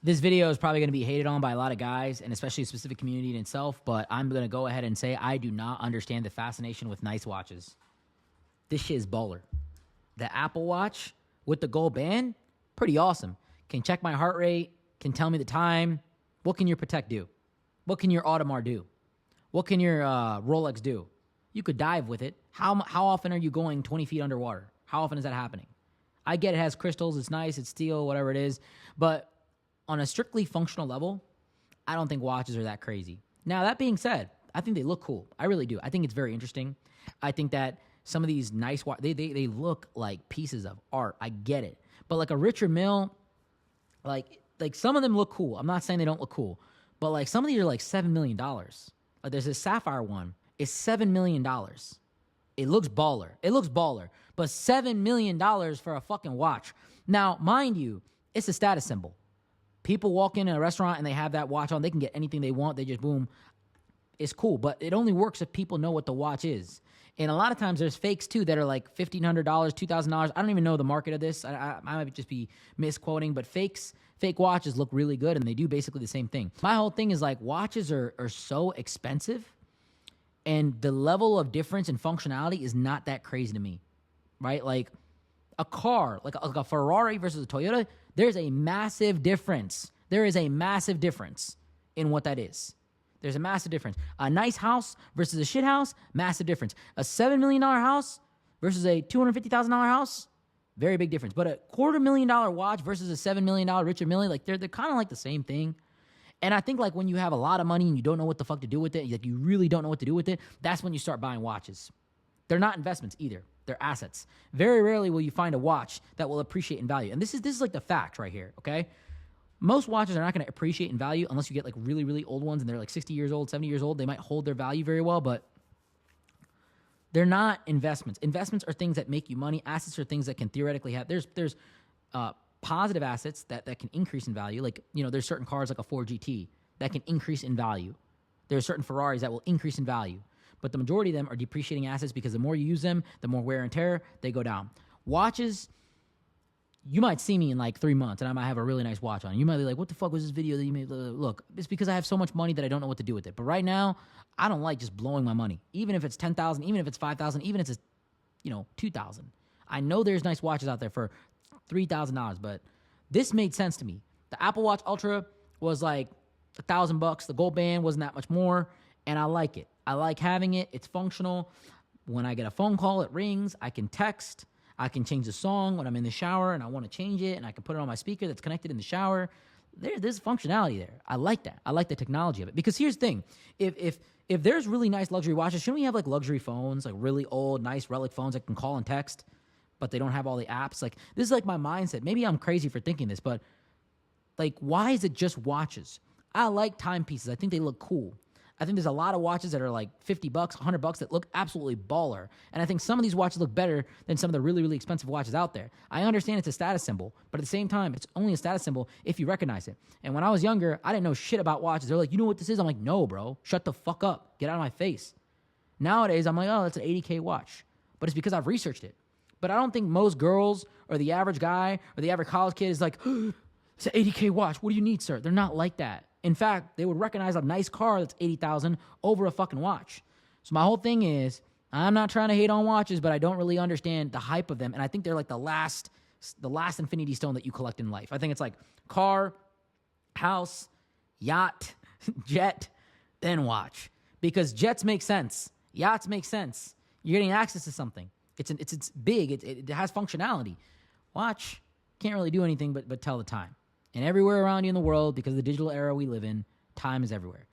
This video is probably going to be hated on by a lot of guys, and especially a specific community in itself, but I'm going to go ahead and say I do not understand the fascination with nice watches. This shit is baller. The Apple Watch with the gold band, pretty awesome. Can check my heart rate, can tell me the time. What can your Patek do? What can your Audemars do? What can your Rolex do? You could dive with it. How often are you going 20 feet underwater? How often is that happening? I get it has crystals, it's nice, it's steel, whatever it is, but on a strictly functional level, I don't think watches are that crazy. Now, that being said, I think they look cool. I really do. I think it's very interesting. I think that some of these nice watches, they look like pieces of art. I get it. But like a Richard Mille, like some of them look cool. I'm not saying they don't look cool. But like some of these are like $7 million. Like there's this sapphire one. It's $7 million. It looks baller. It looks baller. But $7 million for a fucking watch. Now, mind you, it's a status symbol. People walk in a restaurant and they have that watch on. They can get anything they want. They just boom. It's cool, but it only works if people know what the watch is. And a lot of times there's fakes too that are like $1,500, $2,000. I don't even know the market of this. I might just be misquoting, but fake watches look really good and they do basically the same thing. My whole thing is like watches are so expensive and the level of difference in functionality is not that crazy to me, right? Like a car, like a Ferrari versus a Toyota, there's a massive difference. There is a massive difference in what that is. There's a massive difference. A nice house versus a shit house, massive difference. A $7 million house versus a $250,000 house, very big difference. But a $250,000 watch versus a $7 million Richard Mille, like they're kind of like the same thing. And I think like when you have a lot of money and you don't know what the fuck to do with it, like you really don't know what to do with it, that's when you start buying watches. They're not investments either. They're assets. Very rarely will you find a watch that will appreciate in value. And this is like the fact right here, okay? Most watches are not going to appreciate in value unless you get like really, really old ones and they're like 60 years old, 70 years old. They might hold their value very well, but they're not investments. Investments are things that make you money. Assets are things that can theoretically have, there's positive assets that can increase in value. Like, you know, there's certain cars like a Ford GT that can increase in value. There are certain Ferraris that will increase in value. But the majority of them are depreciating assets because the more you use them, the more wear and tear, they go down. Watches, you might see me in like 3 months and I might have a really nice watch on. You might be like, what the fuck was this video that you made? Look, it's because I have so much money that I don't know what to do with it. But right now, I don't like just blowing my money. Even if it's $10,000, even if it's $5,000, even if it's, $2,000. I know there's nice watches out there for $3,000, but this made sense to me. The Apple Watch Ultra was like $1,000. The gold band wasn't that much more, and I like it. I like having it. It's functional. When I get a phone call, it rings. I can text. I can change the song when I'm in the shower and I want to change it, and I can put it on my speaker that's connected in the shower. There's functionality there. I like that. I like the technology of it. Because here's the thing. If there's really nice luxury watches, shouldn't we have like luxury phones, like really old, nice relic phones that can call and text, but they don't have all the apps? Like, this is like my mindset. Maybe I'm crazy for thinking this, but like, why is it just watches? I like timepieces. I think they look cool. I think there's a lot of watches that are like $50, $100 that look absolutely baller. And I think some of these watches look better than some of the really, really expensive watches out there. I understand it's a status symbol, but at the same time, it's only a status symbol if you recognize it. And when I was younger, I didn't know shit about watches. They're like, you know what this is? I'm like, no, bro. Shut the fuck up. Get out of my face. Nowadays, I'm like, oh, that's an $80K watch. But it's because I've researched it. But I don't think most girls or the average guy or the average college kid is like, it's an $80K watch. What do you need, sir? They're not like that. In fact, they would recognize a nice car that's $80,000 over a fucking watch. So my whole thing is, I'm not trying to hate on watches, but I don't really understand the hype of them. And I think they're like the last infinity stone that you collect in life. I think it's like car, house, yacht, jet, then watch. Because jets make sense. Yachts make sense. You're getting access to something. It's big. It has functionality. Watch can't really do anything but tell the time. And everywhere around you in the world, because of the digital era we live in, time is everywhere.